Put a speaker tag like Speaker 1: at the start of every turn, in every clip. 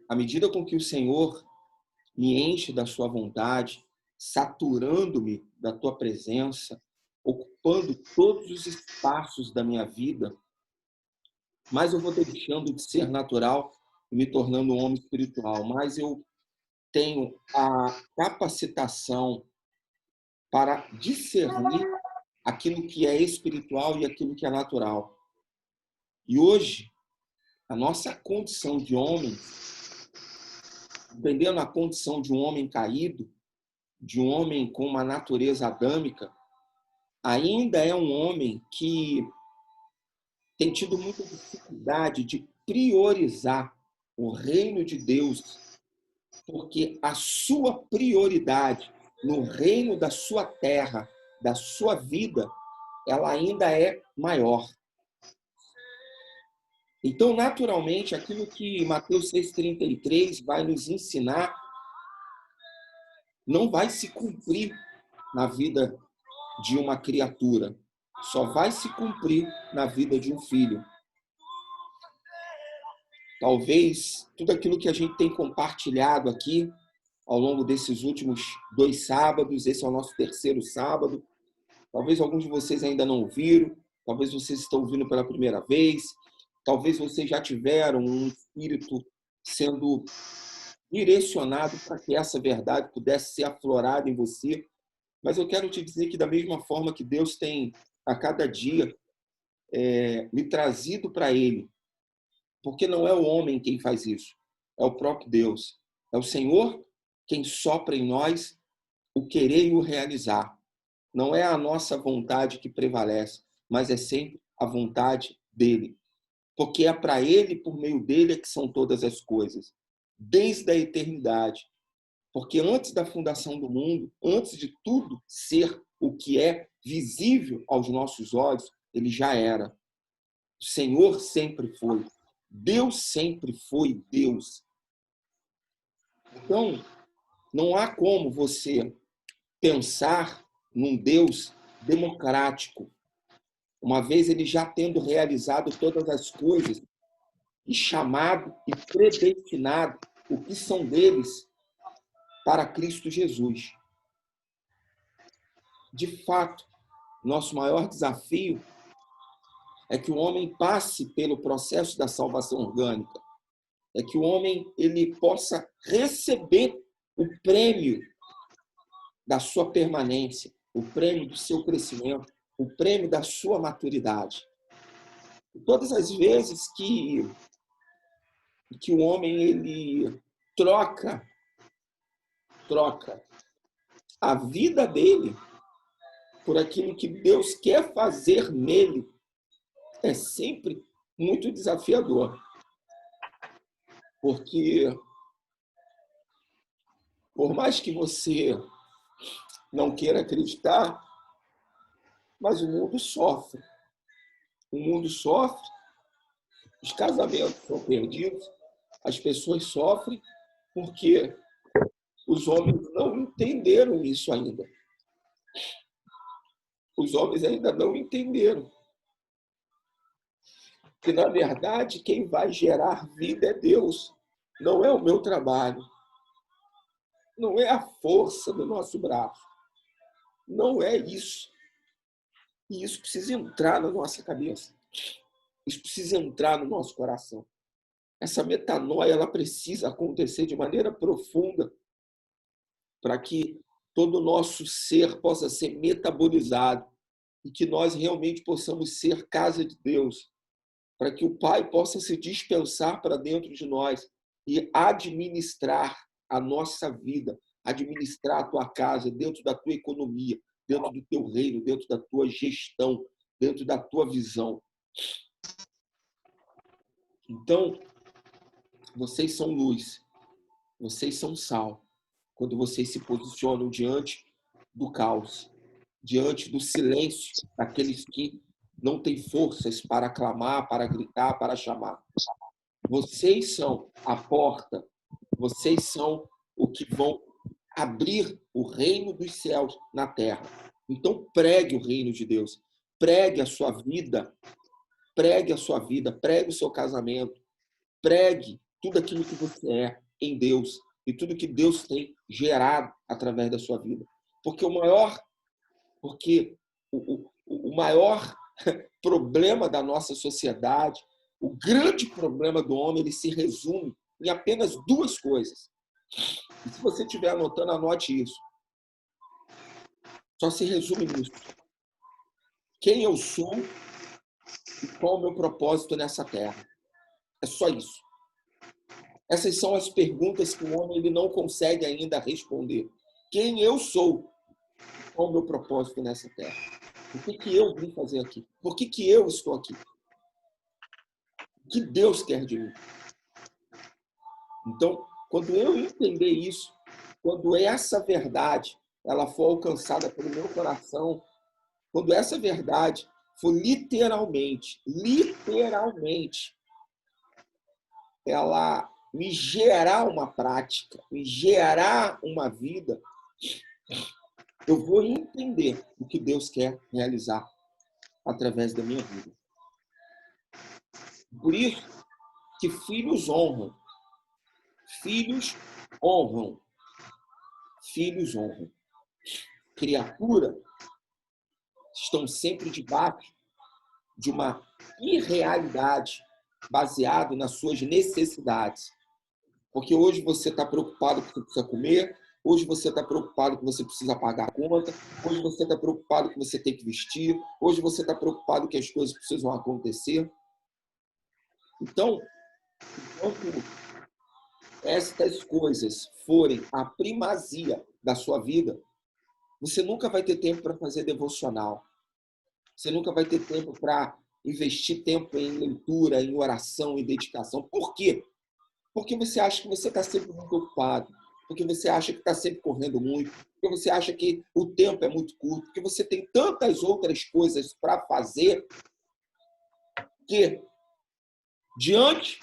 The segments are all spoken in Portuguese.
Speaker 1: À medida com que o Senhor me enche da sua vontade, saturando-me da tua presença, ocupando todos os espaços da minha vida, mais eu vou deixando de ser natural e me tornando um homem espiritual, mais eu tenho a capacitação para discernir aquilo que é espiritual e aquilo que é natural. E hoje, a nossa condição de homem, dependendo da condição de um homem caído, de um homem com uma natureza adâmica, ainda é um homem que tem tido muita dificuldade de priorizar o reino de Deus, porque a sua prioridade no reino da sua terra, da sua vida, ela ainda é maior. Então, naturalmente, aquilo que Mateus 6,33 vai nos ensinar não vai se cumprir na vida de uma criatura, só vai se cumprir na vida de um filho. Talvez tudo aquilo que a gente tem compartilhado aqui ao longo desses últimos 2 sábados, esse é o nosso 3º sábado, talvez alguns de vocês ainda não ouviram, talvez vocês estão ouvindo pela primeira vez, talvez vocês já tiveram um espírito sendo direcionado para que essa verdade pudesse ser aflorada em você. Mas eu quero te dizer que da mesma forma que Deus tem a cada dia me trazido para Ele, porque não é o homem quem faz isso, é o próprio Deus. É o Senhor quem sopra em nós o querer e o realizar. Não é a nossa vontade que prevalece, mas é sempre a vontade dele. Porque é para ele, por meio dele, é que são todas as coisas. Desde a eternidade. Porque antes da fundação do mundo, antes de tudo ser o que é visível aos nossos olhos, ele já era. O Senhor sempre foi. Deus sempre foi Deus. Então, não há como você pensar num Deus democrático, uma vez ele já tendo realizado todas as coisas e chamado e predestinado o que são deles para Cristo Jesus. De fato, nosso maior desafio é que o homem passe pelo processo da salvação orgânica, é que o homem ele possa receber o prêmio da sua permanência, o prêmio do seu crescimento, o prêmio da sua maturidade. E todas as vezes que o homem ele troca a vida dele por aquilo que Deus quer fazer nele, é sempre muito desafiador. Porque, por mais que você não queira acreditar, mas o mundo sofre. O mundo sofre, os casamentos são perdidos, as pessoas sofrem porque os homens não entenderam isso ainda. Os homens ainda não entenderam que, na verdade, quem vai gerar vida é Deus. Não é o meu trabalho. Não é a força do nosso braço. Não é isso. E isso precisa entrar na nossa cabeça. Isso precisa entrar no nosso coração. Essa metanoia ela precisa acontecer de maneira profunda para que todo o nosso ser possa ser metabolizado e que nós realmente possamos ser casa de Deus, para que o Pai possa se dispensar para dentro de nós e administrar a nossa vida, administrar a tua casa, dentro da tua economia, dentro do teu reino, dentro da tua gestão, dentro da tua visão. Então, vocês são luz, vocês são sal, quando vocês se posicionam diante do caos, diante do silêncio daqueles que não têm forças para clamar, para gritar, para chamar. Vocês são a porta, vocês são o que vão abrir o reino dos céus na terra. Então, pregue o reino de Deus, pregue a sua vida, pregue a sua vida, pregue o seu casamento, pregue tudo aquilo que você é em Deus e tudo que Deus tem gerado através da sua vida. Porque o maior problema da nossa sociedade, o grande problema do homem, ele se resume em apenas duas coisas. E se você estiver anotando, anote isso. Só se resume nisso. Quem eu sou e qual o meu propósito nessa terra. É só isso. Essas são as perguntas que o homem ele não consegue ainda responder. Quem eu sou? Qual o meu propósito nessa terra? O que eu vim fazer aqui? Por que eu estou aqui? O que Deus quer de mim? Então, quando eu entender isso, quando essa verdade ela for alcançada pelo meu coração, quando essa verdade for literalmente, ela me gerar uma prática, me gerar uma vida, eu vou entender o que Deus quer realizar através da minha vida. Por isso que filhos honram. Filhos honram. Filhos honram. Criaturas estão sempre debaixo de uma irrealidade baseada nas suas necessidades. Porque hoje você está preocupado com o que precisa comer, hoje você está preocupado que você precisa pagar a conta, hoje você está preocupado que você tem que vestir, hoje você está preocupado que as coisas precisam acontecer. Então, enquanto estas coisas forem a primazia da sua vida, você nunca vai ter tempo para fazer devocional. Você nunca vai ter tempo para investir tempo em leitura, em oração, em dedicação. Por quê? Porque você acha que você está sempre muito ocupado, porque você acha que está sempre correndo muito, porque você acha que o tempo é muito curto, porque você tem tantas outras coisas para fazer que, diante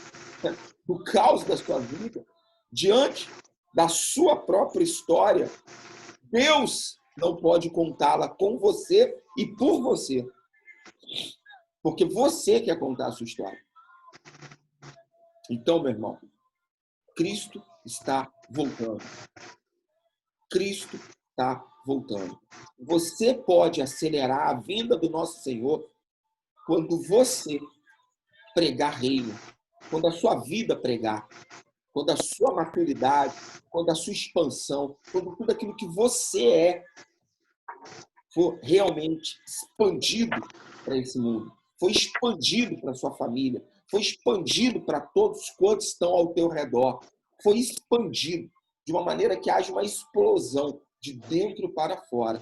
Speaker 1: do caos da sua vida, diante da sua própria história, Deus não pode contá-la com você e por você. Porque você quer contar a sua história. Então, meu irmão, Cristo está voltando. Cristo está voltando. Você pode acelerar a vinda do nosso Senhor quando você pregar reino, quando a sua vida pregar, quando a sua maturidade, quando a sua expansão, quando tudo aquilo que você é for realmente expandido para esse mundo, foi expandido para sua família, foi expandido para todos quantos estão ao teu redor, foi expandido de uma maneira que haja uma explosão de dentro para fora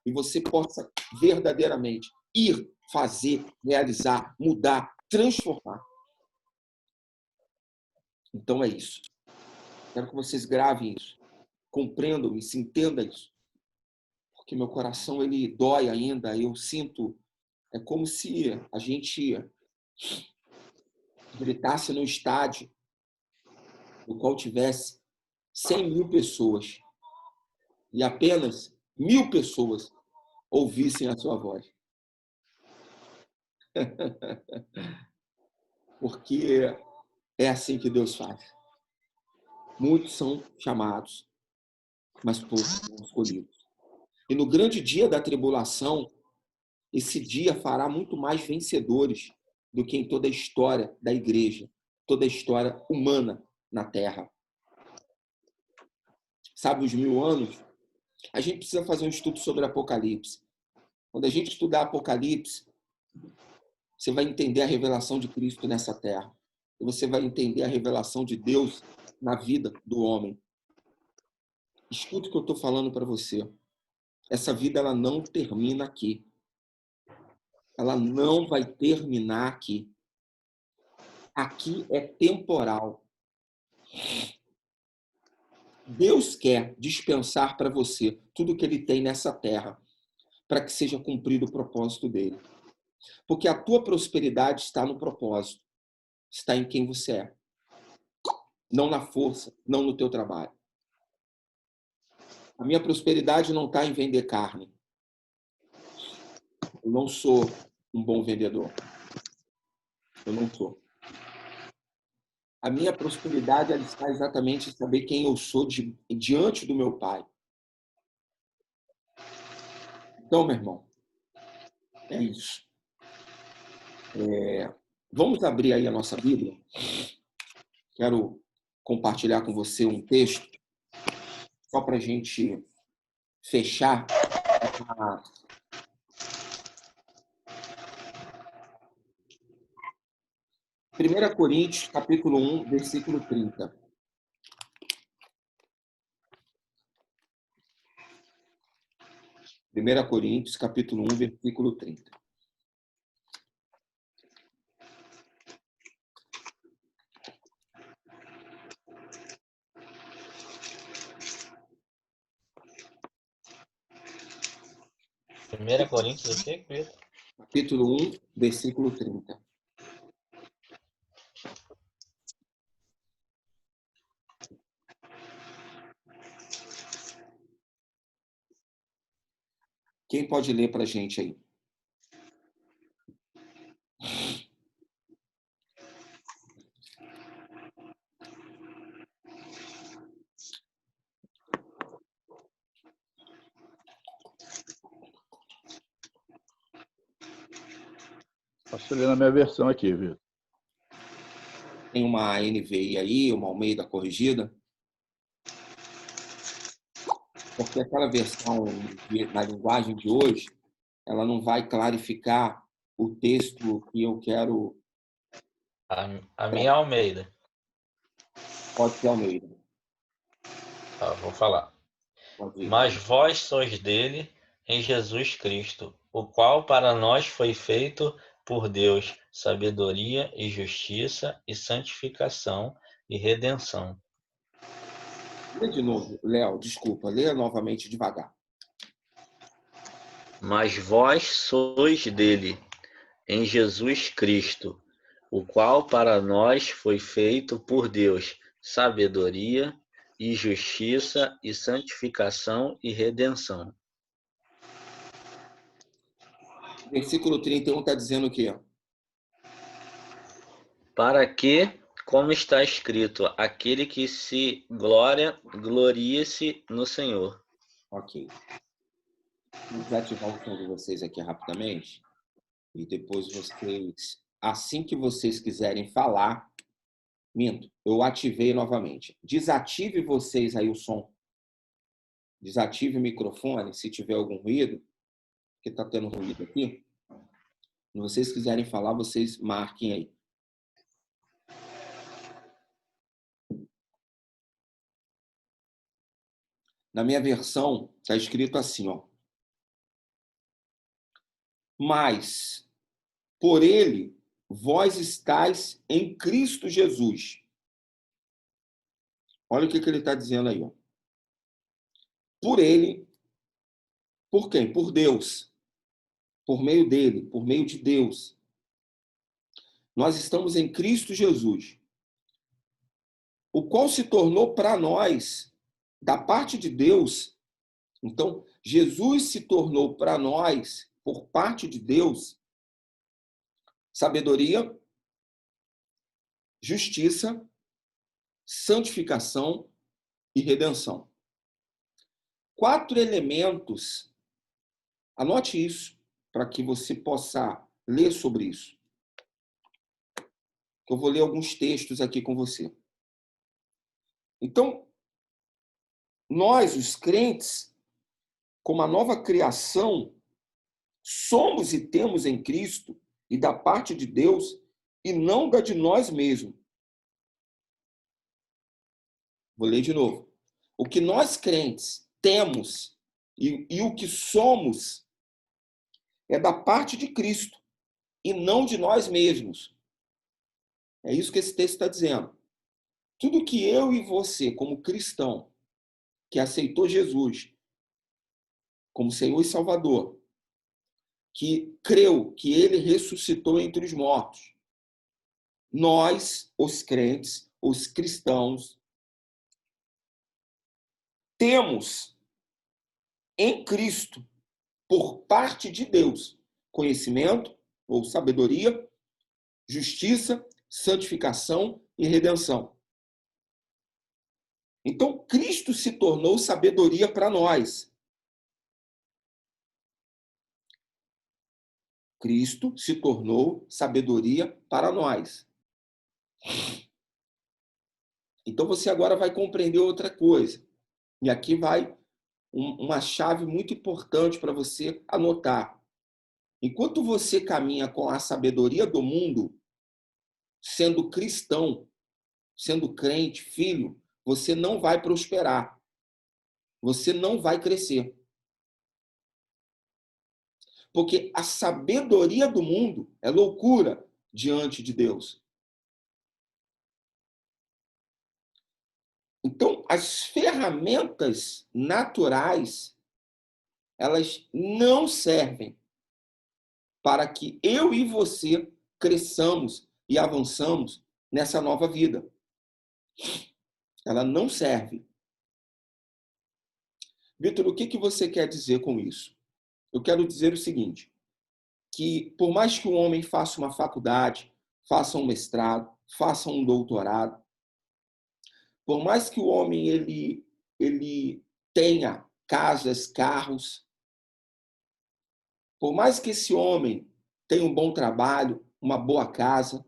Speaker 1: e você possa verdadeiramente ir, fazer, realizar, mudar, transformar. Então é isso. Quero que vocês gravem isso, compreendam isso, entendam isso, porque meu coração ele dói ainda, eu sinto. É como se a gente gritasse no estádio no qual tivesse 100 mil pessoas e apenas 1.000 pessoas ouvissem a sua voz. Porque é assim que Deus faz. Muitos são chamados, mas poucos são escolhidos. E no grande dia da tribulação, esse dia fará muito mais vencedores do que em toda a história da igreja, toda a história humana na Terra. Sabe, os 1000 anos, a gente precisa fazer um estudo sobre Apocalipse. Quando a gente estudar Apocalipse, você vai entender a revelação de Cristo nessa terra. E você vai entender a revelação de Deus na vida do homem. Escuta o que eu estou falando para você. Essa vida ela não termina aqui. Ela não vai terminar aqui. Aqui é temporal. Deus quer dispensar para você tudo que ele tem nessa terra, para que seja cumprido o propósito dele. Porque a tua prosperidade está no propósito, está em quem você é. Não na força, não no teu trabalho. A minha prosperidade não está em vender carne. Eu não sou um bom vendedor. Eu não sou. A minha prosperidade ela está exatamente em saber quem eu sou diante do meu Pai. Então, meu irmão, é isso. Vamos abrir aí a nossa Bíblia. Quero compartilhar com você um texto, só para a gente fechar. 1 Coríntios, capítulo 1, versículo 30. 1 Coríntios, capítulo 1, versículo 30.
Speaker 2: Primeira Coríntios, o quê, Pedro?
Speaker 1: Capítulo 1, versículo 30. Quem pode ler para a gente aí?
Speaker 3: Posso ler na minha versão aqui, Vitor.
Speaker 1: Tem uma NVI aí, uma Almeida corrigida? Porque aquela versão na linguagem de hoje, ela não vai clarificar o texto que eu quero.
Speaker 2: A minha Almeida.
Speaker 1: Pode ser Almeida.
Speaker 2: Vou falar.
Speaker 1: Pode ir.
Speaker 2: Mas vós sois dele em Jesus Cristo, o qual para nós foi feito por Deus sabedoria e justiça e santificação e redenção.
Speaker 1: Lê de novo, Léo, desculpa, leia novamente devagar.
Speaker 2: Mas vós sois dele em Jesus Cristo, o qual para nós foi feito por Deus sabedoria e justiça e santificação e redenção.
Speaker 1: Versículo 31 está dizendo o quê?
Speaker 2: Para que, como está escrito, aquele que se glorie-se no Senhor.
Speaker 1: Ok. Vou desativar o som de vocês aqui rapidamente. E depois vocês, assim que vocês quiserem falar, minto, eu ativei novamente. Desative vocês aí o som. Desative o microfone se tiver algum ruído, porque está tendo ruído aqui. Se vocês quiserem falar, vocês marquem aí. Na minha versão, está escrito assim, ó. Mas, por ele, vós estáis em Cristo Jesus. Olha o que ele está dizendo aí, ó. Por ele, por quem? Por Deus. Por meio dele, por meio de Deus. Nós estamos em Cristo Jesus, o qual se tornou para nós, da parte de Deus. Então, Jesus se tornou para nós, por parte de Deus, sabedoria, justiça, santificação e redenção. 4 elementos. Anote isso, para que você possa ler sobre isso. Eu vou ler alguns textos aqui com você. Então, nós, os crentes, como a nova criação, somos e temos em Cristo e da parte de Deus e não da de nós mesmos. Vou ler de novo. O que nós crentes temos e o que somos é da parte de Cristo e não de nós mesmos. É isso que esse texto está dizendo. Tudo que eu e você, como cristão, que aceitou Jesus como Senhor e Salvador, que creu que ele ressuscitou entre os mortos, nós, os crentes, os cristãos, temos em Cristo, por parte de Deus, conhecimento ou sabedoria, justiça santificação e redenção. Então, Cristo se tornou sabedoria para nós. Cristo se tornou sabedoria para nós. Então, você agora vai compreender outra coisa. E aqui vai uma chave muito importante para você anotar. Enquanto você caminha com a sabedoria do mundo, sendo cristão, sendo crente, filho, você não vai prosperar. Você não vai crescer. Porque a sabedoria do mundo é loucura diante de Deus. Então, as ferramentas naturais, elas não servem para que eu e você cresçamos e avançamos nessa nova vida. Ela não serve. Vitor, o que você quer dizer com isso? Eu quero dizer o seguinte, que por mais que o homem faça uma faculdade, faça um mestrado, faça um doutorado, por mais que o homem ele tenha casas, carros, por mais que esse homem tenha um bom trabalho, uma boa casa,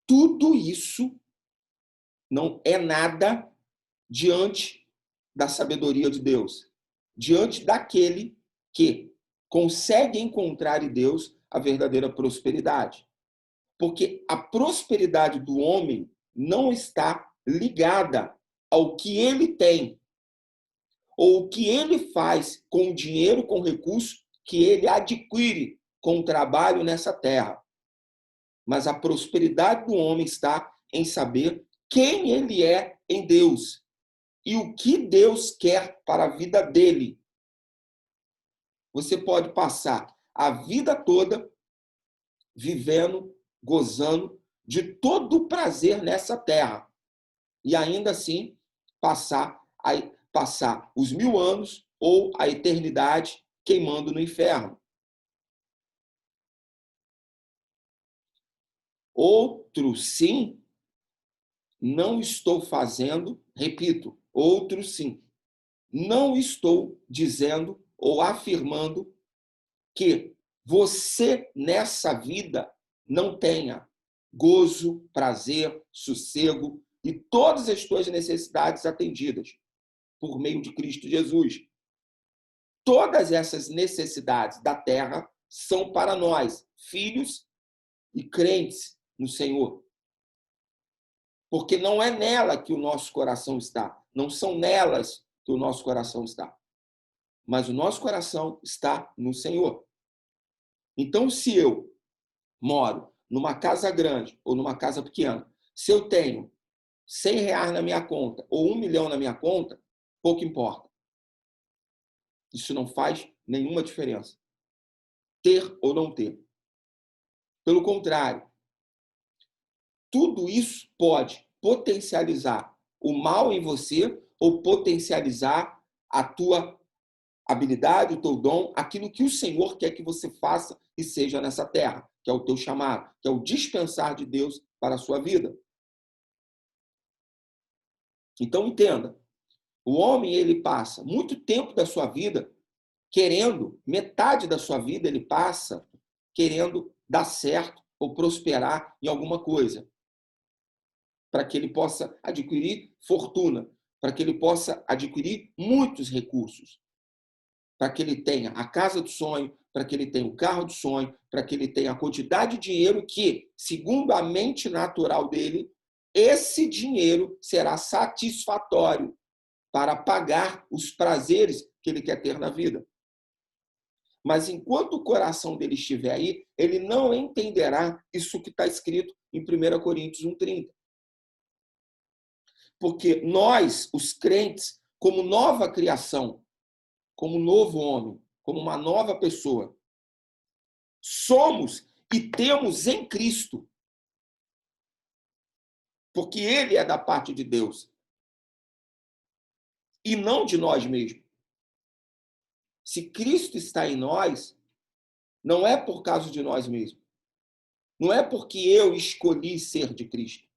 Speaker 1: tudo isso não é nada diante da sabedoria de Deus, diante daquele que consegue encontrar em Deus a verdadeira prosperidade. Porque a prosperidade do homem não está ligada ao que ele tem, ou o que ele faz com o dinheiro, com o recurso que ele adquire com o trabalho nessa terra. Mas a prosperidade do homem está em saber quem ele é em Deus e o que Deus quer para a vida dele. Você pode passar a vida toda vivendo, gozando de todo o prazer nessa terra e ainda assim passar os 1000 anos ou a eternidade queimando no inferno. Outro sim, não estou fazendo, repito, outro sim, não estou dizendo ou afirmando que você nessa vida não tenha gozo, prazer, sossego e todas as suas necessidades atendidas por meio de Cristo Jesus. Todas essas necessidades da terra são para nós, filhos e crentes no Senhor. Porque não é nela que o nosso coração está. Não são nelas que o nosso coração está. Mas o nosso coração está no Senhor. Então, se eu moro numa casa grande ou numa casa pequena, se eu tenho R$100 na minha conta ou 1 milhão na minha conta, pouco importa. Isso não faz nenhuma diferença. Ter ou não ter. Pelo contrário, tudo isso pode potencializar o mal em você ou potencializar a tua habilidade, o teu dom, aquilo que o Senhor quer que você faça e seja nessa terra, que é o teu chamado, que é o dispensar de Deus para a sua vida. Então, entenda, o homem ele passa muito tempo da sua vida querendo, metade da sua vida ele passa querendo dar certo ou prosperar em alguma coisa, para que ele possa adquirir fortuna, para que ele possa adquirir muitos recursos, para que ele tenha a casa do sonho, para que ele tenha o carro do sonho, para que ele tenha a quantidade de dinheiro que, segundo a mente natural dele, esse dinheiro será satisfatório para pagar os prazeres que ele quer ter na vida. Mas enquanto o coração dele estiver aí, ele não entenderá isso que está escrito em 1 Coríntios 1,30. Porque nós, os crentes, como nova criação, como novo homem, como uma nova pessoa, somos e temos em Cristo. Porque ele é da parte de Deus. E não de nós mesmos. Se Cristo está em nós, não é por causa de nós mesmos. Não é porque eu escolhi ser de Cristo.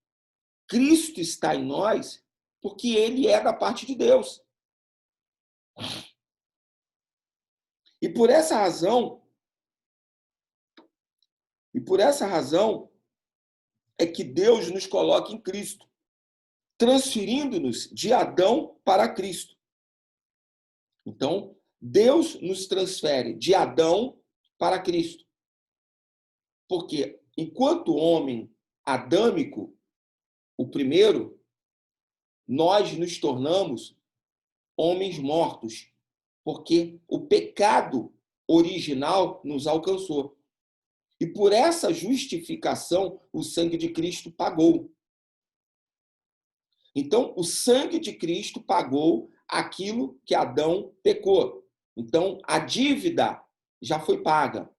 Speaker 1: Cristo está em nós porque ele é da parte de Deus. E por essa razão, é que Deus nos coloca em Cristo, transferindo-nos de Adão para Cristo. Então, Deus nos transfere de Adão para Cristo. Porque enquanto homem adâmico, o primeiro, nós nos tornamos homens mortos, porque o pecado original nos alcançou. E por essa justificação, o sangue de Cristo pagou. Então, o sangue de Cristo pagou aquilo que Adão pecou. Então, a dívida já foi paga.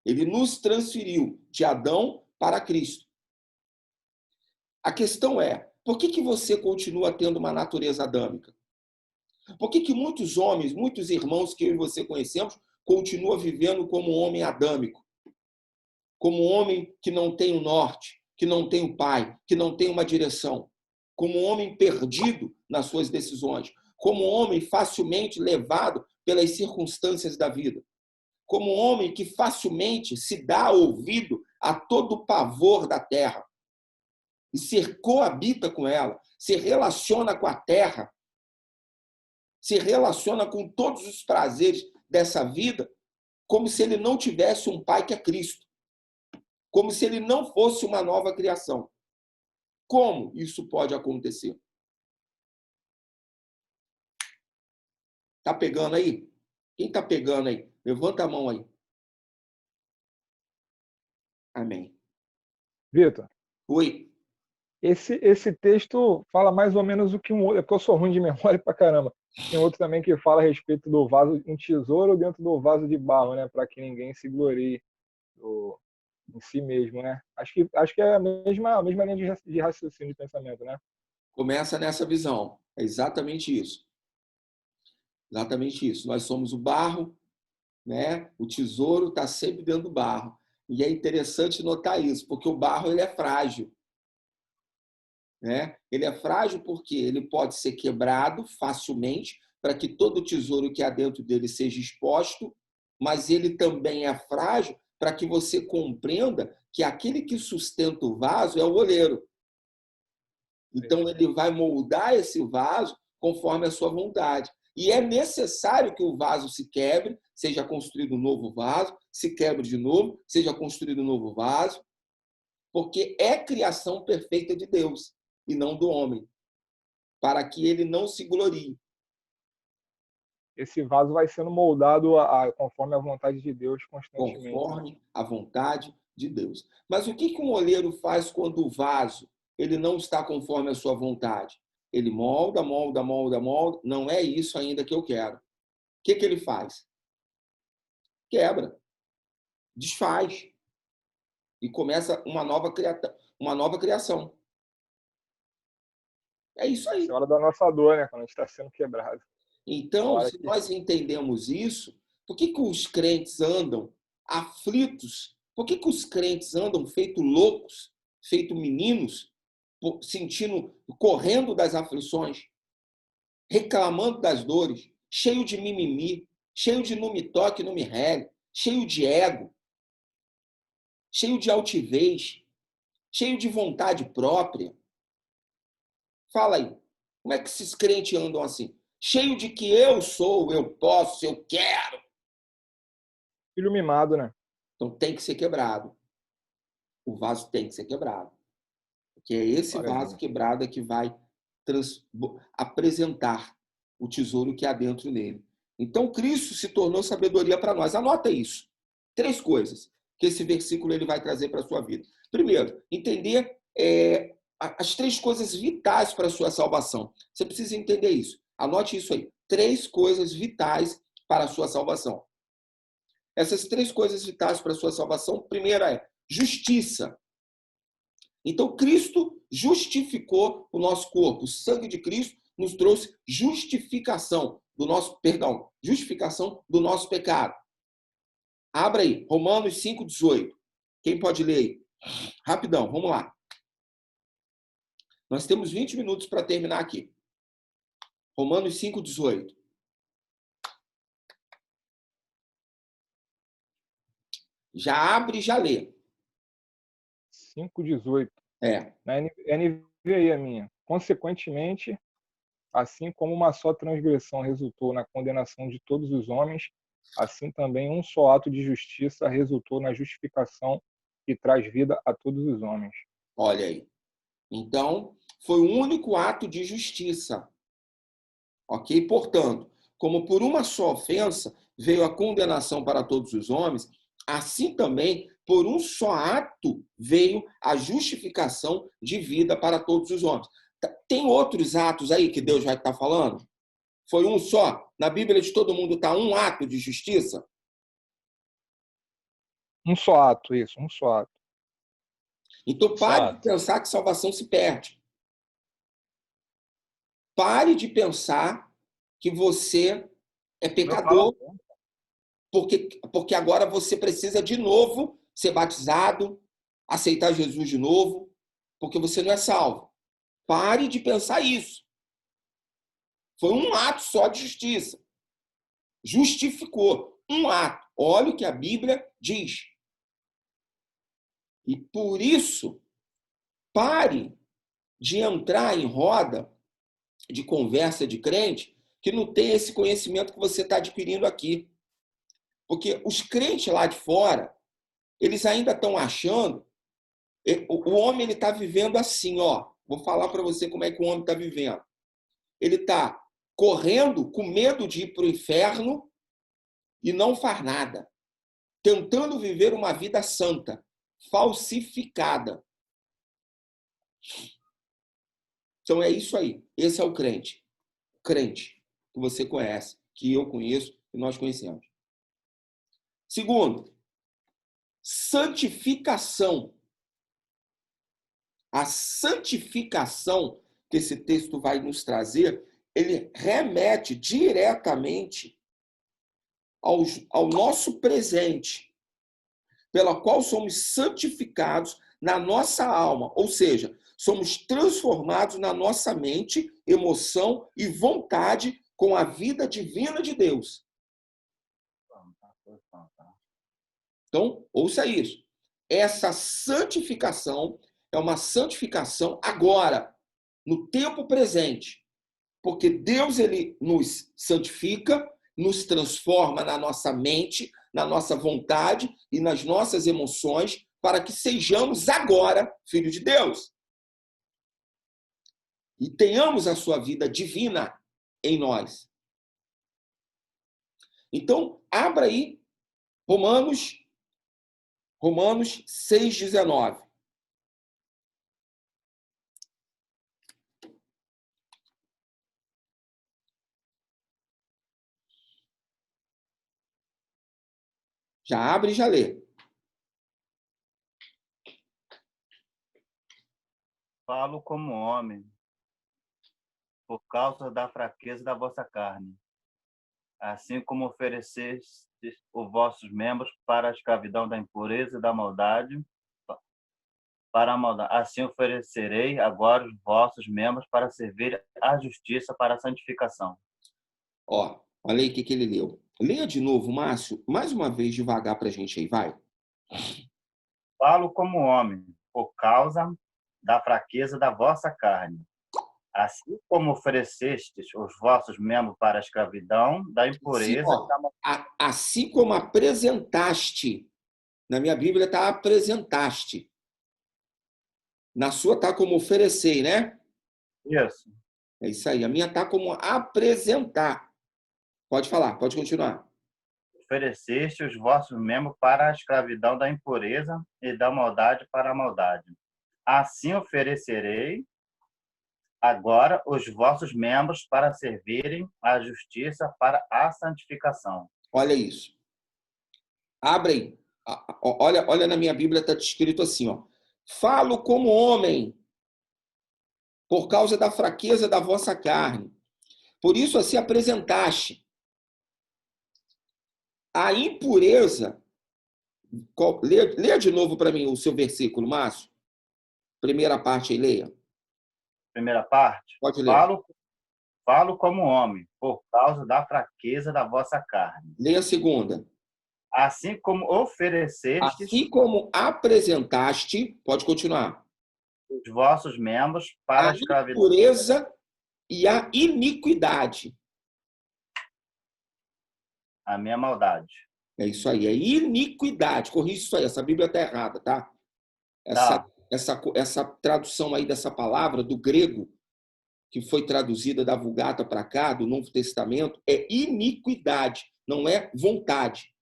Speaker 1: Ele nos transferiu de Adão para Cristo. A questão é, por que você continua tendo uma natureza adâmica? Por que muitos homens, muitos irmãos que eu e você conhecemos, continuam vivendo como um homem adâmico? Como um homem que não tem um norte, que não tem um pai, que não tem uma direção. Como um homem perdido nas suas decisões. Como um homem facilmente levado pelas circunstâncias da vida. Como um homem que facilmente se dá ouvido a todo o pavor da terra. E se coabita com ela, se relaciona com a terra, se relaciona com todos os prazeres dessa vida, como se ele não tivesse um pai que é Cristo. Como se ele não fosse uma nova criação. Como isso pode acontecer? Tá pegando aí? Quem tá pegando aí? Levanta a mão aí. Amém.
Speaker 4: Vitor,
Speaker 1: Oi.
Speaker 4: esse texto fala mais ou menos o que um outro, é porque eu sou ruim de memória pra caramba. Tem outro também que fala a respeito do vaso, um tesouro dentro do vaso de barro, né? Para que ninguém se glorie em si mesmo, né? Acho que é a mesma linha de raciocínio de pensamento, né?
Speaker 1: Começa nessa visão. É exatamente isso. Exatamente isso. Nós somos o barro, né? O tesouro está sempre dentro do barro. E é interessante notar isso, porque o barro ele é frágil. Né? Ele é frágil porque ele pode ser quebrado facilmente para que todo o tesouro que há dentro dele seja exposto, mas ele também é frágil para que você compreenda que aquele que sustenta o vaso é o oleiro. Então, ele vai moldar esse vaso conforme a sua vontade. E é necessário que o vaso se quebre, seja construído um novo vaso, se quebre de novo, seja construído um novo vaso, porque é criação perfeita de Deus e não do homem, para que ele não se glorie.
Speaker 4: Esse vaso vai sendo moldado conforme a vontade de Deus constantemente.
Speaker 1: Conforme a vontade de Deus. Mas o que um oleiro faz quando o vaso ele não está conforme a sua vontade? Ele molda. Não é isso ainda que eu quero. O que ele faz? Quebra. Desfaz. E começa uma nova criação. É isso aí.
Speaker 4: É hora da nossa dor, né? Quando a gente está sendo quebrado.
Speaker 1: Então, se nós entendemos isso, por que os crentes andam aflitos? Por que os crentes andam feito loucos, feito meninos, correndo das aflições, reclamando das dores, cheio de mimimi, cheio de não me toque, não me rele, cheio de ego, cheio de altivez, cheio de vontade própria? Fala aí, como é que esses crentes andam assim? Cheio de que eu sou, eu posso, eu quero.
Speaker 4: Filho mimado, né?
Speaker 1: Então tem que ser quebrado. O vaso tem que ser quebrado. Porque é esse vaso quebrado que vai apresentar o tesouro que há dentro dele. Então Cristo se tornou sabedoria para nós. Anota isso. 3 coisas que esse versículo ele vai trazer para a sua vida. Primeiro, entender as 3 coisas vitais para a sua salvação. Você precisa entender isso. Anote isso aí. 3 coisas vitais para a sua salvação. Essas 3 coisas vitais para a sua salvação, primeira é justiça. Então, Cristo justificou o nosso corpo. O sangue de Cristo nos trouxe justificação do nosso pecado. Abra aí, Romanos 5,18. Quem pode ler aí? Rapidão, vamos lá. Nós temos 20 minutos para terminar aqui. Romanos 5,18. Já abre e já lê.
Speaker 4: 5:18.
Speaker 1: É.
Speaker 4: Na NVI a minha. Consequentemente, assim como uma só transgressão resultou na condenação de todos os homens, assim também um só ato de justiça resultou na justificação que traz vida a todos os homens.
Speaker 1: Olha aí. Então, foi um único ato de justiça. Ok? Portanto, como por uma só ofensa veio a condenação para todos os homens, assim também, por um só ato, veio a justificação de vida para todos os homens. Tem outros atos aí que Deus vai estar falando? Foi um só? Na Bíblia de todo mundo está um ato de justiça?
Speaker 4: Um só ato, isso, um só ato.
Speaker 1: Então pare de pensar que salvação se perde. Pare de pensar que você é pecador, porque agora você precisa de novo ser batizado, aceitar Jesus de novo, porque você não é salvo. Pare de pensar isso. Foi um ato só de justiça. Justificou. Um ato. Olha o que a Bíblia diz. E por isso, pare de entrar em roda de conversa de crente que não tem esse conhecimento que você está adquirindo aqui. Porque os crentes lá de fora, eles ainda estão achando... O homem está vivendo assim, ó. Vou falar para você como é que o homem está vivendo. Ele está correndo com medo de ir para o inferno e não faz nada. Tentando viver uma vida santa, falsificada. Então é isso aí. Esse é o crente. Crente que você conhece, que eu conheço e nós conhecemos. Segundo, santificação. A santificação que esse texto vai nos trazer, ele remete diretamente ao nosso presente, pela qual somos santificados na nossa alma, ou seja, somos transformados na nossa mente, emoção e vontade com a vida divina de Deus. Então, ouça isso. Essa santificação é uma santificação agora, no tempo presente, porque Deus ele nos santifica, nos transforma na nossa mente, na nossa vontade e nas nossas emoções, para que sejamos agora filhos de Deus. E tenhamos a sua vida divina em nós. Então, abra aí Romanos 6,19. Já abre e já lê.
Speaker 5: Falo como homem, por causa da fraqueza da vossa carne, assim como oferecestes os vossos membros para a escravidão da impureza e da maldade, para a maldade. Assim oferecerei agora os vossos membros para servir à justiça para a santificação.
Speaker 1: Ó, olha aí o que ele leu. Leia de novo, Márcio, mais uma vez devagar para a gente aí, vai.
Speaker 5: Falo como homem, por causa da fraqueza da vossa carne, assim como oferecestes os vossos membros para a escravidão da impureza.
Speaker 1: Sim, assim como apresentaste. Na minha Bíblia está apresentaste. Na sua está como oferecer, né?
Speaker 5: Isso.
Speaker 1: É isso aí. A minha está como apresentar. Pode falar, pode continuar.
Speaker 5: Ofereceste os vossos membros para a escravidão da impureza e da maldade para a maldade. Assim oferecerei agora os vossos membros para servirem à justiça para a santificação.
Speaker 1: Olha isso. Abre aí. Olha na minha Bíblia, está escrito assim, ó. Falo como homem, por causa da fraqueza da vossa carne. Por isso assim apresentaste a impureza Leia de novo para mim o seu versículo, Márcio. Primeira parte aí, leia.
Speaker 5: Primeira parte.
Speaker 1: Pode ler.
Speaker 5: Falo como homem, por causa da fraqueza da vossa carne.
Speaker 1: Leia a segunda.
Speaker 5: Assim como oferecestes
Speaker 1: Assim como apresentaste, pode continuar,
Speaker 5: os vossos membros para
Speaker 1: a
Speaker 5: a escravidão,
Speaker 1: impureza e a iniquidade.
Speaker 5: a minha maldade.
Speaker 1: É isso aí, é iniquidade. Corrige isso aí, essa Bíblia está errada, tá?
Speaker 5: Tá.
Speaker 1: Essa tradução aí dessa palavra, do grego, que foi traduzida da Vulgata para cá, do Novo Testamento, é iniquidade, não é vontade.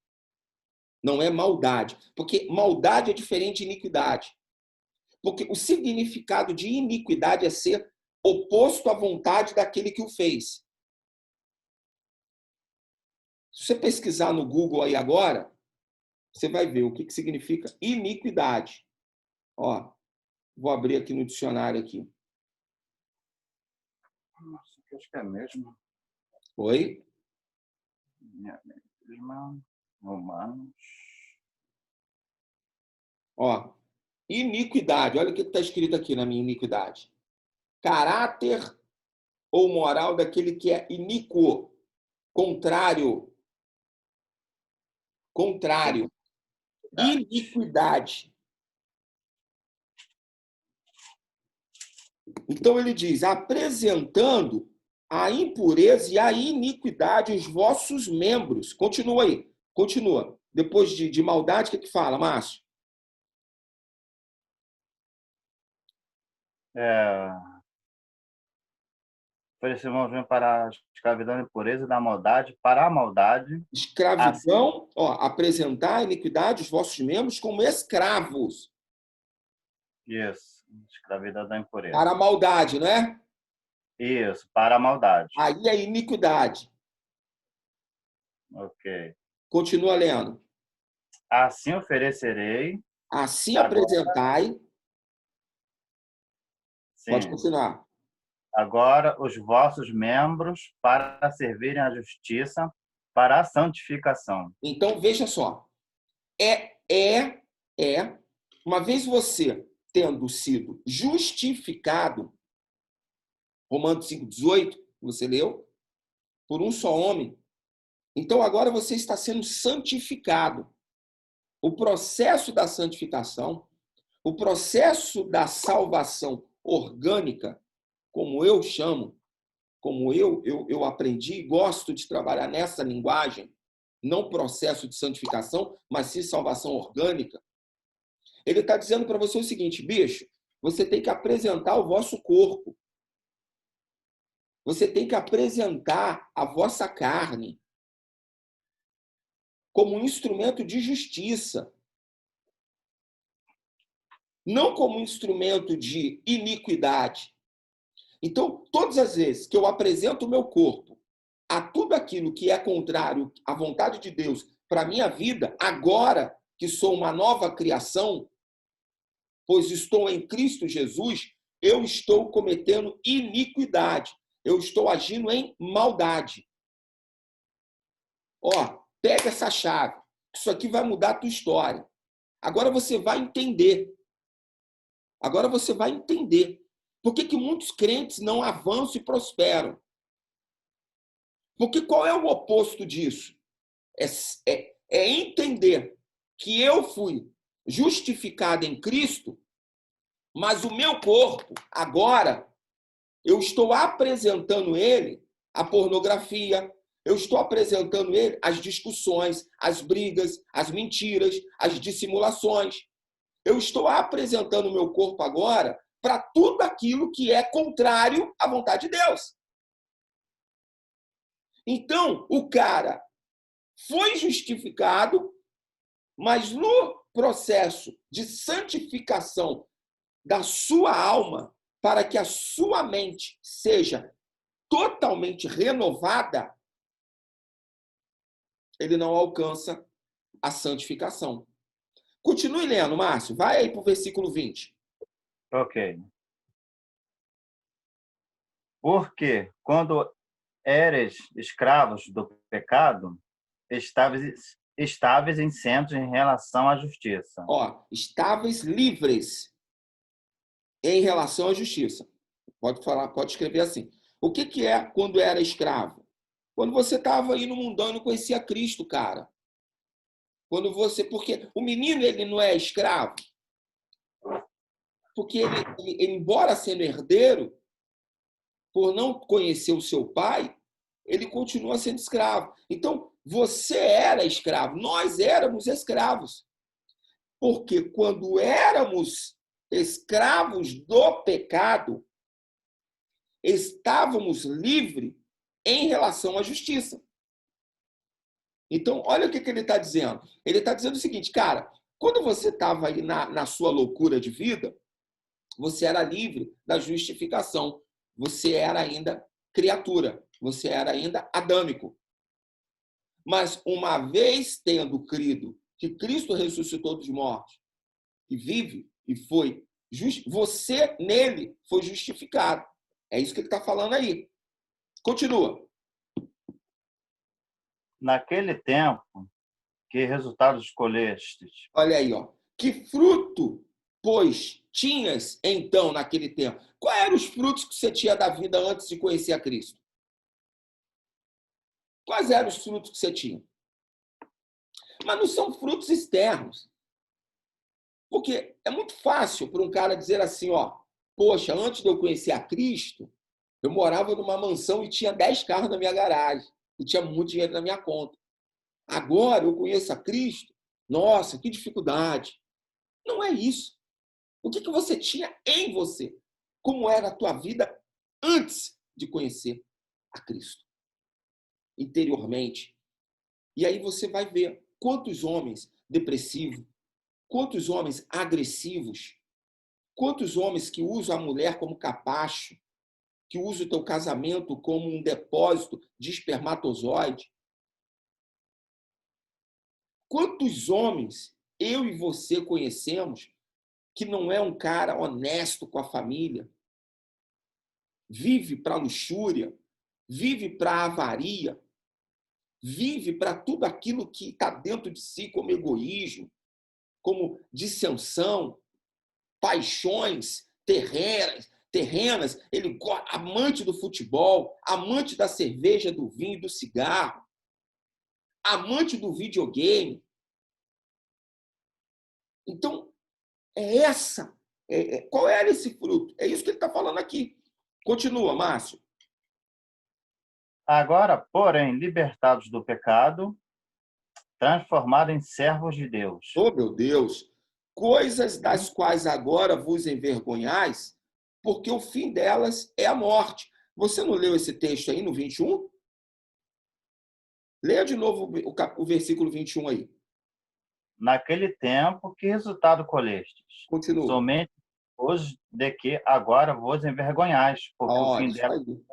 Speaker 1: Não é maldade. Porque maldade é diferente de iniquidade. Porque o significado de iniquidade é ser oposto à vontade daquele que o fez. Se você pesquisar no Google aí agora, você vai ver o que significa iniquidade. Ó, vou abrir aqui no dicionário aqui.
Speaker 5: Nossa, acho que é mesmo.
Speaker 1: Oi?
Speaker 5: Romanos.
Speaker 1: Ó, iniquidade. Olha o que está escrito aqui na minha iniquidade. Caráter ou moral daquele que é iníquo. Contrário. Contrário. Iniquidade. Então ele diz, apresentando a impureza e a iniquidade os vossos membros. Continua aí, continua. Depois de maldade, o que fala, Márcio?
Speaker 5: Oferecemos para a escravidão e impureza da maldade, para a maldade.
Speaker 1: Escravidão, assim, ó, apresentar a iniquidade os vossos membros como escravos.
Speaker 5: Isso, escravidão da impureza.
Speaker 1: Para a maldade, não é?
Speaker 5: Isso, para a maldade.
Speaker 1: Aí é iniquidade.
Speaker 5: Ok.
Speaker 1: Continua lendo.
Speaker 5: Assim oferecerei.
Speaker 1: Assim apresentai.
Speaker 5: Sim.
Speaker 1: Pode continuar.
Speaker 5: Agora os vossos membros para servirem à justiça, para a santificação.
Speaker 1: Então, veja só. Uma vez você tendo sido justificado, Romanos 5,18, você leu, por um só homem, então agora você está sendo santificado. O processo da santificação, o processo da salvação orgânica, como eu chamo, como eu aprendi e gosto de trabalhar nessa linguagem, não processo de santificação, mas sim salvação orgânica. Ele está dizendo para você o seguinte, bicho, você tem que apresentar o vosso corpo. Você tem que apresentar a vossa carne como um instrumento de justiça. Não como um instrumento de iniquidade. Então, todas as vezes que eu apresento o meu corpo a tudo aquilo que é contrário à vontade de Deus para a minha vida, agora que sou uma nova criação, pois estou em Cristo Jesus, eu estou cometendo iniquidade. Eu estou agindo em maldade. Ó, pega essa chave. Isso aqui vai mudar a tua história. Agora você vai entender. Agora você vai entender. Por que muitos crentes não avançam e prosperam? Porque qual é o oposto disso? É entender que eu fui justificado em Cristo, mas o meu corpo, agora, eu estou apresentando ele à pornografia, eu estou apresentando ele às discussões, às brigas, às mentiras, às dissimulações. Eu estou apresentando o meu corpo agora para tudo aquilo que é contrário à vontade de Deus. Então, o cara foi justificado, mas no processo de santificação da sua alma, para que a sua mente seja totalmente renovada, ele não alcança a santificação. Continue lendo, Márcio. Vai aí para o versículo 20.
Speaker 5: Ok. Porque quando eres escravos do pecado, estáveis em centros em relação à justiça.
Speaker 1: Ó, estáveis livres em relação à justiça. Pode falar, pode escrever assim. O que é quando era escravo? Quando você estava aí no mundão e não conhecia Cristo, cara. Quando você, porque o menino ele não é escravo, porque ele embora sendo herdeiro, por não conhecer o seu pai, ele continua sendo escravo. Então, você era escravo, nós éramos escravos. Porque quando éramos escravos do pecado, estávamos livres em relação à justiça. Então, olha o que ele está dizendo. Ele está dizendo o seguinte, cara, quando você estava aí na sua loucura de vida, você era livre da justificação. Você era ainda criatura. Você era ainda adâmico. Mas uma vez tendo crido que Cristo ressuscitou dos mortos e vive e foi você nele foi justificado. É isso que ele está falando aí. Continua.
Speaker 5: Naquele tempo, que resultados escolhestes?
Speaker 1: Olha aí, ó. Que fruto, pois, tinhas então naquele tempo? Quais eram os frutos que você tinha da vida antes de conhecer a Cristo? Quais eram os frutos que você tinha? Mas não são frutos externos. Porque é muito fácil para um cara dizer assim, ó, poxa, antes de eu conhecer a Cristo, eu morava numa mansão e tinha 10 carros na minha garagem e tinha muito dinheiro na minha conta. Agora eu conheço a Cristo, nossa, que dificuldade. Não é isso. O que você tinha em você? Como era a tua vida antes de conhecer a Cristo? Interiormente. E aí você vai ver quantos homens depressivos, quantos homens agressivos, quantos homens que usam a mulher como capacho, que usam o teu casamento como um depósito de espermatozoide. Quantos homens eu e você conhecemos que não é um cara honesto com a família, vive para luxúria, vive para avaria, vive para tudo aquilo que está dentro de si como egoísmo, como dissensão, paixões terrenas, ele amante do futebol, amante da cerveja, do vinho, do cigarro, amante do videogame. Então, qual era esse fruto? É isso que ele está falando aqui. Continua, Márcio.
Speaker 5: Agora, porém, libertados do pecado, transformados em servos de Deus.
Speaker 1: Oh, meu Deus! Coisas das quais agora vos envergonhais, porque o fim delas é a morte. Você não leu esse texto aí no 21? Leia de novo o versículo 21 aí.
Speaker 5: Naquele tempo, que resultado colhestes?
Speaker 1: Continua.
Speaker 5: Somente os de que agora vos envergonhais, porque o fim
Speaker 1: Isso
Speaker 5: delas
Speaker 1: aí.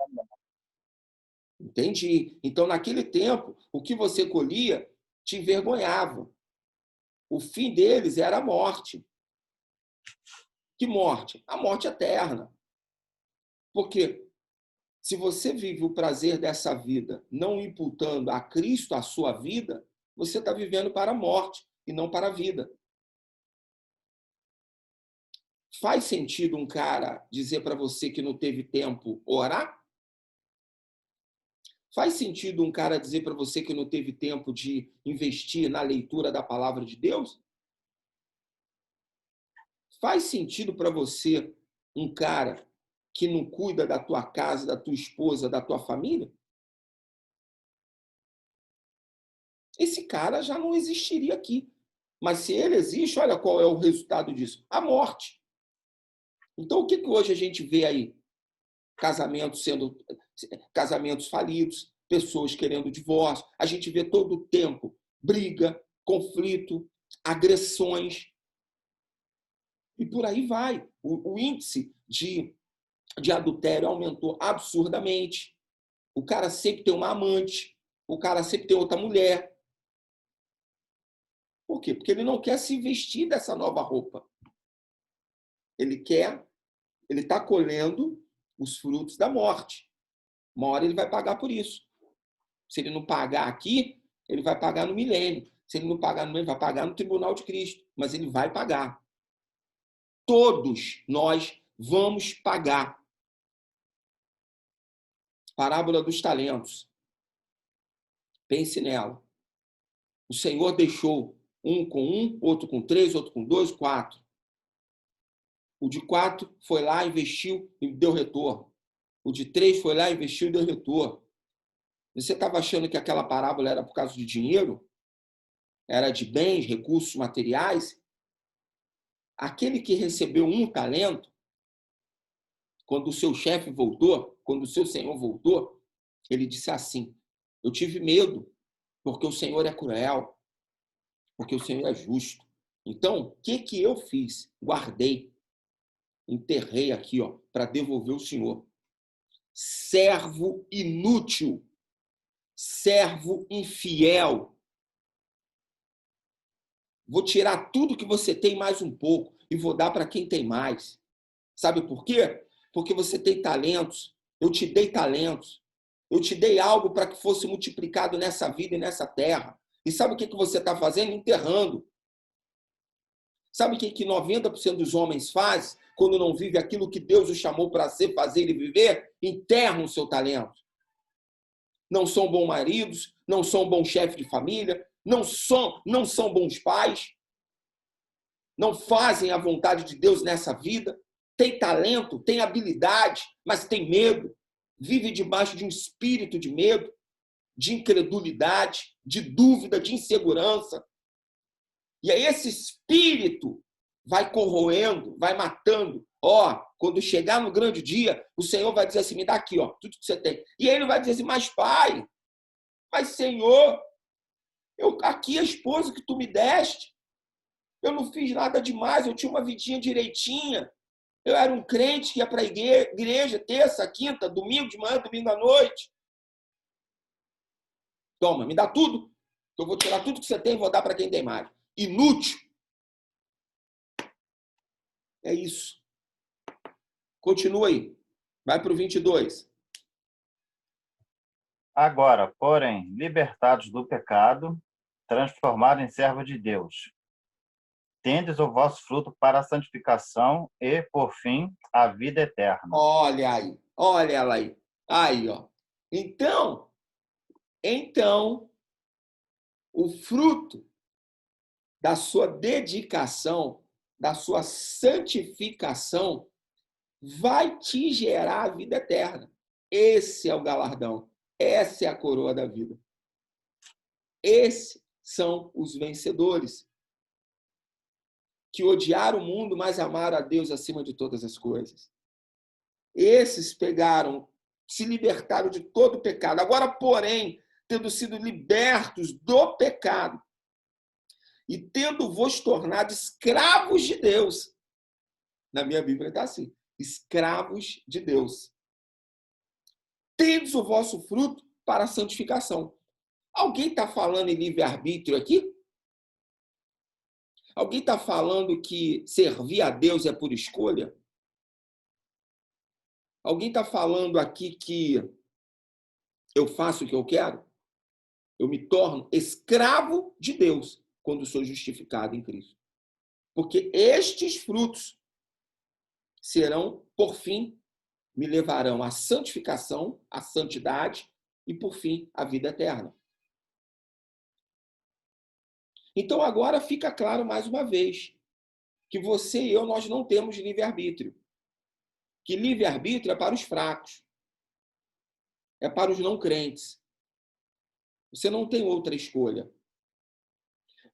Speaker 1: Entendi. Então, naquele tempo, o que você colhia te envergonhava. O fim deles era a morte. Que morte? A morte eterna. Porque se você vive o prazer dessa vida não imputando a Cristo a sua vida, você está vivendo para a morte e não para a vida. Faz sentido um cara dizer para você que não teve tempo orar? Faz sentido um cara dizer para você que não teve tempo de investir na leitura da palavra de Deus? Faz sentido para você um cara que não cuida da tua casa, da tua esposa, da tua família? Esse cara já não existiria aqui. Mas se ele existe, olha qual é o resultado disso: a morte. Então, o que hoje a gente vê aí? Casamentos falidos, pessoas querendo divórcio. A gente vê todo o tempo briga, conflito, agressões. E por aí vai. O índice de adultério aumentou absurdamente. O cara sempre tem uma amante, o cara sempre tem outra mulher. Por quê? Porque ele não quer se vestir dessa nova roupa. Ele está colhendo os frutos da morte. Uma hora ele vai pagar por isso. Se ele não pagar aqui, ele vai pagar no milênio. Se ele não pagar no mês, vai pagar no tribunal de Cristo, mas ele vai pagar. Todos nós vamos pagar. Parábola dos talentos. Pense nela. O Senhor deixou um com um, outro com 3, outro com 2, 4. O de 4 foi lá, investiu e deu retorno. O de 3 foi lá, investiu e deu retorno. Você estava achando que aquela parábola era por causa de dinheiro? Era de bens, recursos materiais? Aquele que recebeu um talento, quando o seu chefe voltou, quando o seu senhor voltou, ele disse assim: eu tive medo, porque o Senhor é cruel, porque o Senhor é justo. Então, o que eu fiz? Guardei, enterrei aqui, para devolver o Senhor. Servo inútil, servo infiel. Vou tirar tudo que você tem mais um pouco e vou dar para quem tem mais. Sabe por quê? Porque você tem talentos. Eu te dei talentos. Eu te dei algo para que fosse multiplicado nessa vida e nessa terra. E sabe o que você está fazendo? Enterrando. Sabe o que 90% dos homens faz quando não vive aquilo que Deus os chamou para ser, fazer e viver? Enterram o seu talento. Não são bons maridos, não são bons chefes de família, não são bons pais, não fazem a vontade de Deus nessa vida, tem talento, tem habilidade, mas tem medo, vive debaixo de um espírito de medo, de incredulidade, de dúvida, de insegurança. E aí esse espírito vai corroendo, vai matando. Quando chegar no grande dia, o Senhor vai dizer assim, me dá aqui, tudo que você tem. E aí ele vai dizer assim, mas pai, mas Senhor, aqui a esposa que tu me deste, eu não fiz nada demais, eu tinha uma vidinha direitinha, eu era um crente que ia para a igreja terça, quinta, domingo de manhã, domingo à noite. Toma, me dá tudo, que eu vou tirar tudo que você tem e vou dar para quem tem mais. Inútil. É isso. Continua aí. Vai para o 22.
Speaker 5: Agora, porém, libertados do pecado, transformados em servos de Deus, tendes o vosso fruto para a santificação e, por fim, a vida eterna.
Speaker 1: Olha aí. Olha ela aí. Aí, ó. Então, o fruto da sua dedicação, da sua santificação, vai te gerar a vida eterna. Esse é o galardão. Essa é a coroa da vida. Esses são os vencedores, que odiaram o mundo, mas amaram a Deus acima de todas as coisas. Esses pegaram, se libertaram de todo o pecado. Agora, porém, tendo sido libertos do pecado e tendo-vos tornado escravos de Deus. Na minha Bíblia está assim, escravos de Deus. Tendes o vosso fruto para a santificação. Alguém está falando em livre-arbítrio aqui? Alguém está falando que servir a Deus é por escolha? Alguém está falando aqui que eu faço o que eu quero? Eu me torno escravo de Deus quando sou justificado em Cristo. Porque estes frutos serão, por fim, me levarão à santificação, à santidade e, por fim, à vida eterna. Então, agora fica claro mais uma vez que você e eu, nós não temos livre-arbítrio. Que livre-arbítrio é para os fracos. É para os não crentes. Você não tem outra escolha.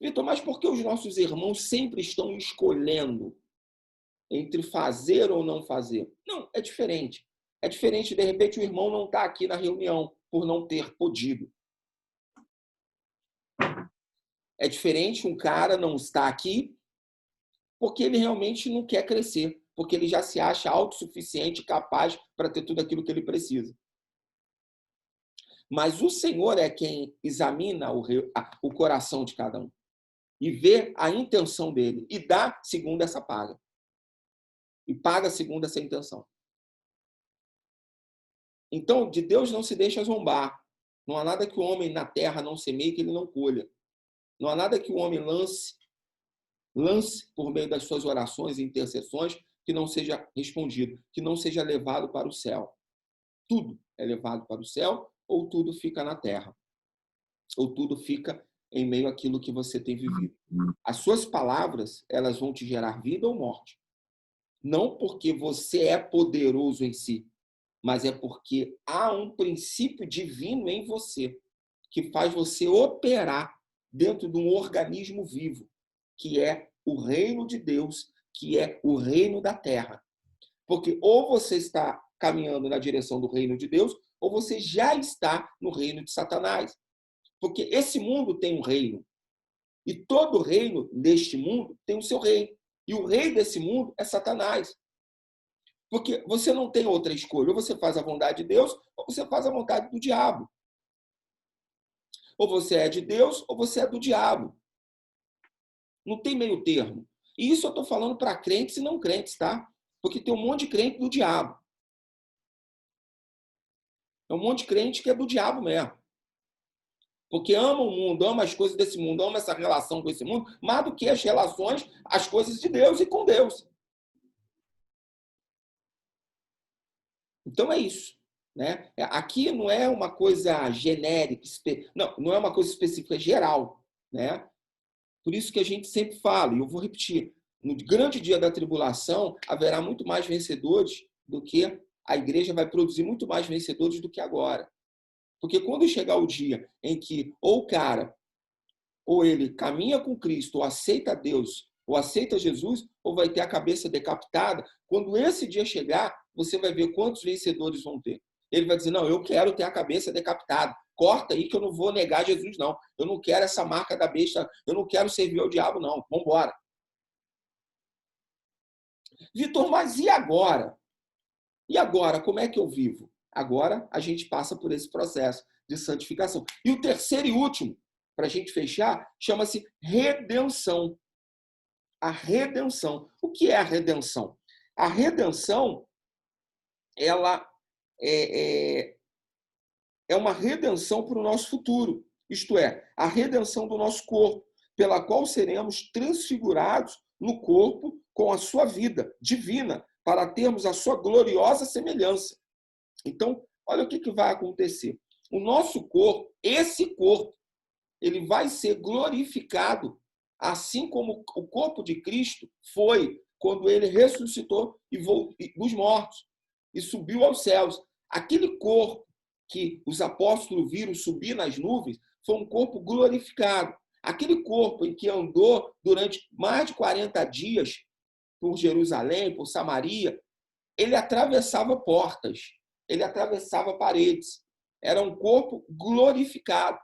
Speaker 1: Vitor, mas por que os nossos irmãos sempre estão escolhendo entre fazer ou não fazer? Não, é diferente. É diferente, de repente, o irmão não está aqui na reunião por não ter podido. É diferente um cara não estar aqui porque ele realmente não quer crescer, porque ele já se acha autossuficiente, capaz para ter tudo aquilo que ele precisa. Mas o Senhor é quem examina o coração de cada um e vê a intenção dele e dá segundo essa paga. E paga segundo essa intenção. Então, de Deus não se deixa zombar. Não há nada que o homem na terra não semeie que ele não colha. Não há nada que o homem lance por meio das suas orações e intercessões que não seja respondido, que não seja levado para o céu. Tudo é levado para o céu, ou tudo fica na terra, ou tudo fica em meio àquilo que você tem vivido. As suas palavras, elas vão te gerar vida ou morte. Não porque você é poderoso em si, mas é porque há um princípio divino em você que faz você operar dentro de um organismo vivo, que é o reino de Deus, que é o reino da terra. Porque ou você está caminhando na direção do reino de Deus, ou você já está no reino de Satanás. Porque esse mundo tem um reino. E todo reino deste mundo tem o seu rei. E o rei desse mundo é Satanás. Porque você não tem outra escolha. Ou você faz a vontade de Deus, ou você faz a vontade do diabo. Ou você é de Deus, ou você é do diabo. Não tem meio termo. E isso eu estou falando para crentes e não crentes, tá? Porque tem um monte de crente do diabo. É um monte de crente que é do diabo mesmo. Porque ama o mundo, ama as coisas desse mundo, ama essa relação com esse mundo, mais do que as relações, as coisas de Deus e com Deus. Então é isso. Né? Aqui não é uma coisa genérica, não é uma coisa específica, é geral. Né? Por isso que a gente sempre fala, e eu vou repetir, no grande dia da tribulação haverá muito mais vencedores do que a igreja vai produzir muito mais vencedores do que agora. Porque quando chegar o dia em que ou o cara, ou ele caminha com Cristo, ou aceita Deus, ou aceita Jesus, ou vai ter a cabeça decapitada, quando esse dia chegar, você vai ver quantos vencedores vão ter. Ele vai dizer, não, eu quero ter a cabeça decapitada. Corta aí que eu não vou negar Jesus, não. Eu não quero essa marca da besta, eu não quero servir ao diabo, não. Vamos embora. Vitor, mas e agora? E agora, como é que eu vivo? Agora a gente passa por esse processo de santificação. E o terceiro e último, para a gente fechar, chama-se redenção. A redenção. O que é a redenção? A redenção, ela é uma redenção para o nosso futuro. Isto é, a redenção do nosso corpo, pela qual seremos transfigurados no corpo com a sua vida divina, para termos a sua gloriosa semelhança. Então, olha o que vai acontecer. O nosso corpo, esse corpo, ele vai ser glorificado, assim como o corpo de Cristo foi quando ele ressuscitou dos mortos e subiu aos céus. Aquele corpo que os apóstolos viram subir nas nuvens foi um corpo glorificado. Aquele corpo em que andou durante mais de 40 dias por Jerusalém, por Samaria, ele atravessava portas, ele atravessava paredes. Era um corpo glorificado.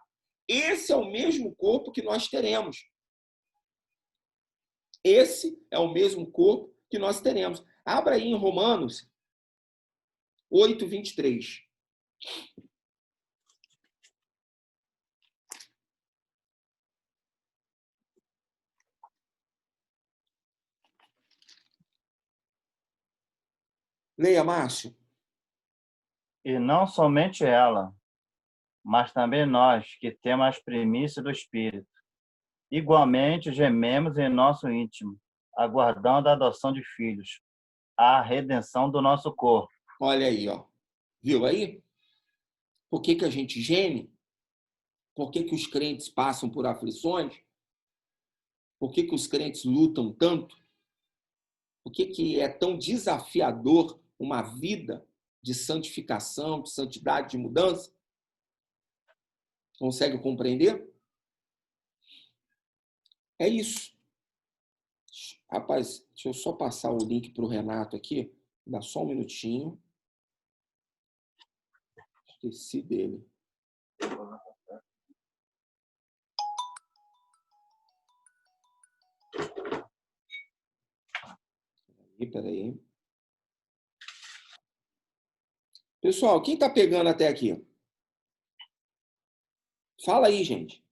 Speaker 1: Esse é o mesmo corpo que nós teremos. Esse é o mesmo corpo que nós teremos. Abra aí em Romanos 8, 23. Leia, Márcio.
Speaker 5: E não somente ela, mas também nós, que temos as primícias do Espírito. Igualmente gememos em nosso íntimo, aguardando a adoção de filhos, a redenção do nosso corpo.
Speaker 1: Olha aí, ó. Viu aí? Por que a gente geme? Por que os crentes passam por aflições? Por que os crentes lutam tanto? Por que é tão desafiador uma vida de santificação, de santidade, de mudança? Consegue compreender? É isso. Rapaz, deixa eu só passar o link para o Renato aqui. Dá só um minutinho. Esqueci dele. Peraí. Pessoal, quem está pegando até aqui? Fala aí, gente.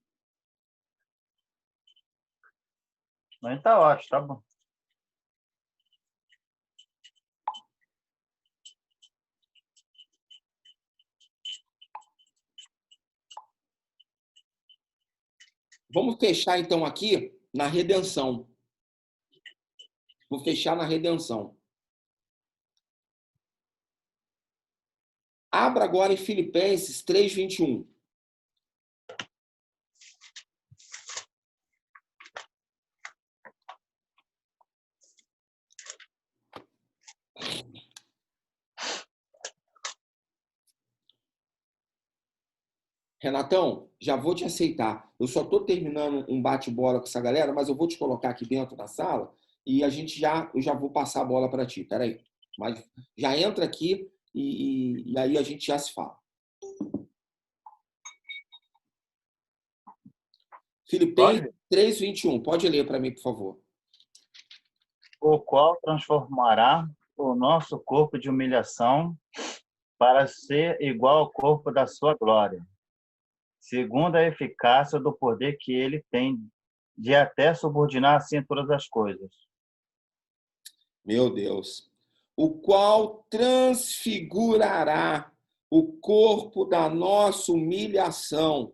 Speaker 5: Mas tá ótimo, tá bom.
Speaker 1: Vamos fechar então aqui na redenção. Vou fechar na redenção. Abra agora em Filipenses 3:21. Renatão, já vou te aceitar. Eu só estou terminando um bate-bola com essa galera, mas eu vou te colocar aqui dentro da sala e eu já vou passar a bola para ti. Peraí. Mas já entra aqui e aí a gente já se fala. Filipenses 3:21. Pode ler para mim, por favor.
Speaker 5: O qual transformará o nosso corpo de humilhação para ser igual ao corpo da sua glória, segundo a eficácia do poder que ele tem de até subordinar assim todas as coisas.
Speaker 1: Meu Deus. O qual transfigurará o corpo da nossa humilhação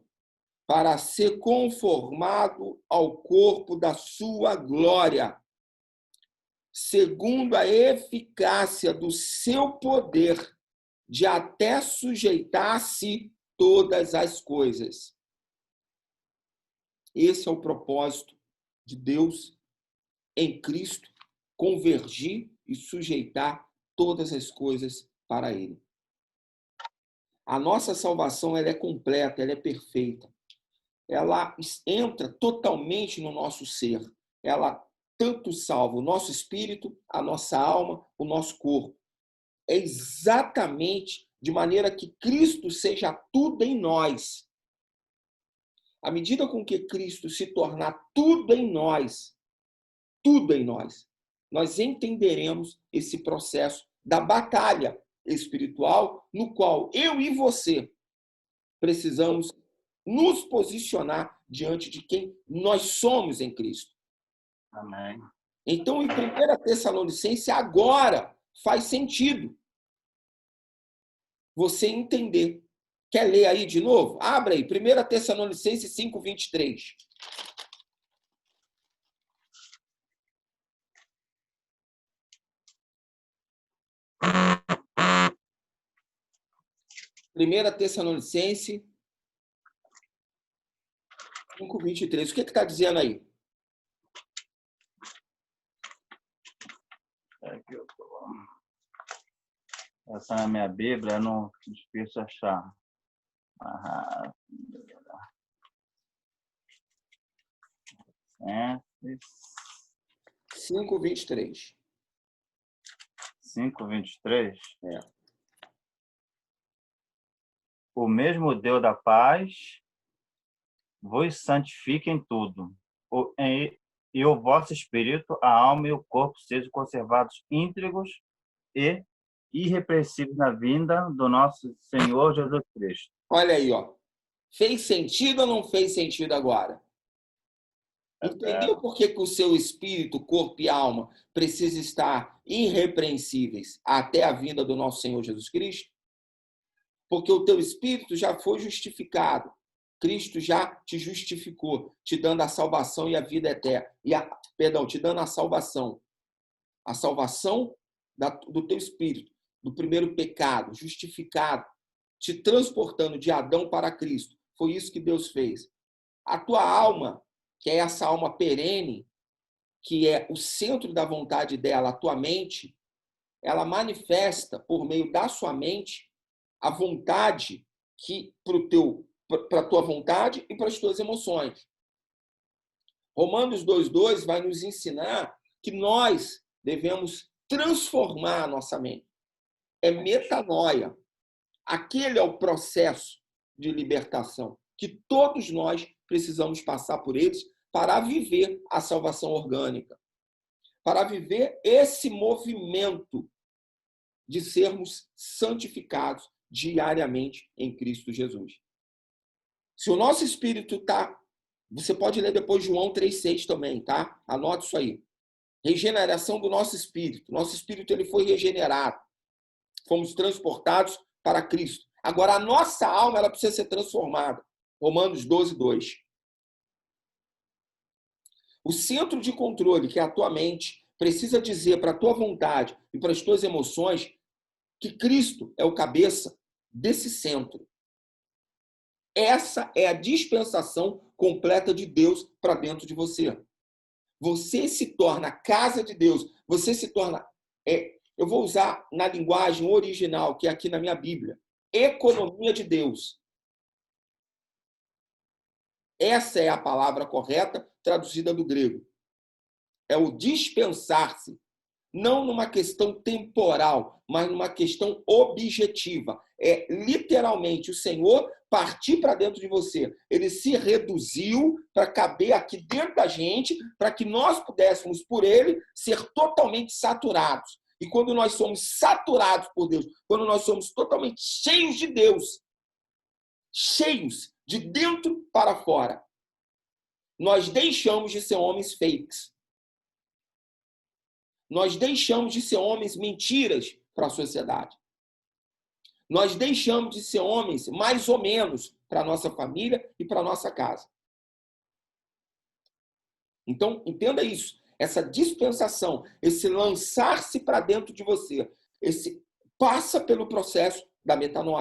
Speaker 1: para ser conformado ao corpo da sua glória, segundo a eficácia do seu poder de até sujeitar-se todas as coisas. Esse é o propósito de Deus em Cristo, convergir e sujeitar todas as coisas para Ele. A nossa salvação ela é completa, ela é perfeita. Ela entra totalmente no nosso ser. Ela tanto salva o nosso espírito, a nossa alma, o nosso corpo. É exatamente de maneira que Cristo seja tudo em nós. À medida com que Cristo se tornar tudo em nós, nós entenderemos esse processo da batalha espiritual no qual eu e você precisamos nos posicionar diante de quem nós somos em Cristo.
Speaker 5: Amém.
Speaker 1: Então, em 1 Tessalonicenses, agora faz sentido você entender. Quer ler aí de novo? Abra aí, 1 Tessalonicenses 5:23. Primeira Tessalonicenses 5:23. O que está dizendo aí?
Speaker 5: Essa é a minha Bíblia, eu não difícil achar.
Speaker 1: 5:23.
Speaker 5: 5:23.
Speaker 1: É.
Speaker 5: O mesmo Deus da paz vos santifique em tudo, e o vosso espírito, a alma e o corpo sejam conservados íntegros e irrepreensíveis na vinda do nosso Senhor Jesus Cristo.
Speaker 1: Olha aí, ó. Fez sentido ou não fez sentido agora? Entendeu por que o seu espírito, corpo e alma precisam estar irrepreensíveis até a vinda do nosso Senhor Jesus Cristo? Porque o teu espírito já foi justificado. Cristo já te justificou, te dando a salvação e a vida eterna. Te dando a salvação. A salvação do teu espírito, do primeiro pecado, justificado, te transportando de Adão para Cristo. Foi isso que Deus fez. A tua alma, que é essa alma perene, que é o centro da vontade dela, a tua mente, ela manifesta por meio da sua mente a vontade que para a tua vontade e para as tuas emoções. Romanos 2:2 vai nos ensinar que nós devemos transformar a nossa mente. É metanoia. Aquele é o processo de libertação que todos nós precisamos passar por eles para viver a salvação orgânica, para viver esse movimento de sermos santificados diariamente em Cristo Jesus. Se o nosso espírito está... Você pode ler depois João 3:6 também, tá? Anote isso aí. Regeneração do nosso espírito. Nosso espírito ele foi regenerado. Fomos transportados para Cristo. Agora, a nossa alma ela precisa ser transformada. Romanos 12:2. O centro de controle, que é a tua mente, precisa dizer para a tua vontade e para as tuas emoções que Cristo é o cabeça desse centro. Essa é a dispensação completa de Deus para dentro de você. Você se torna a casa de Deus. Você se torna... eu vou usar na linguagem original, que é aqui na minha Bíblia. Economia de Deus. Essa é a palavra correta, traduzida do grego. É o dispensar-se. Não numa questão temporal, mas numa questão objetiva. É literalmente o Senhor partir para dentro de você. Ele se reduziu para caber aqui dentro da gente, para que nós pudéssemos, por ele, ser totalmente saturados. E quando nós somos saturados por Deus, quando nós somos totalmente cheios de Deus, cheios de dentro para fora, nós deixamos de ser homens fakes. Nós deixamos de ser homens mentiras para a sociedade. Nós deixamos de ser homens mais ou menos para a nossa família e para a nossa casa. Então, entenda isso. Essa dispensação, esse lançar-se para dentro de você, esse passa pelo processo da metanoia.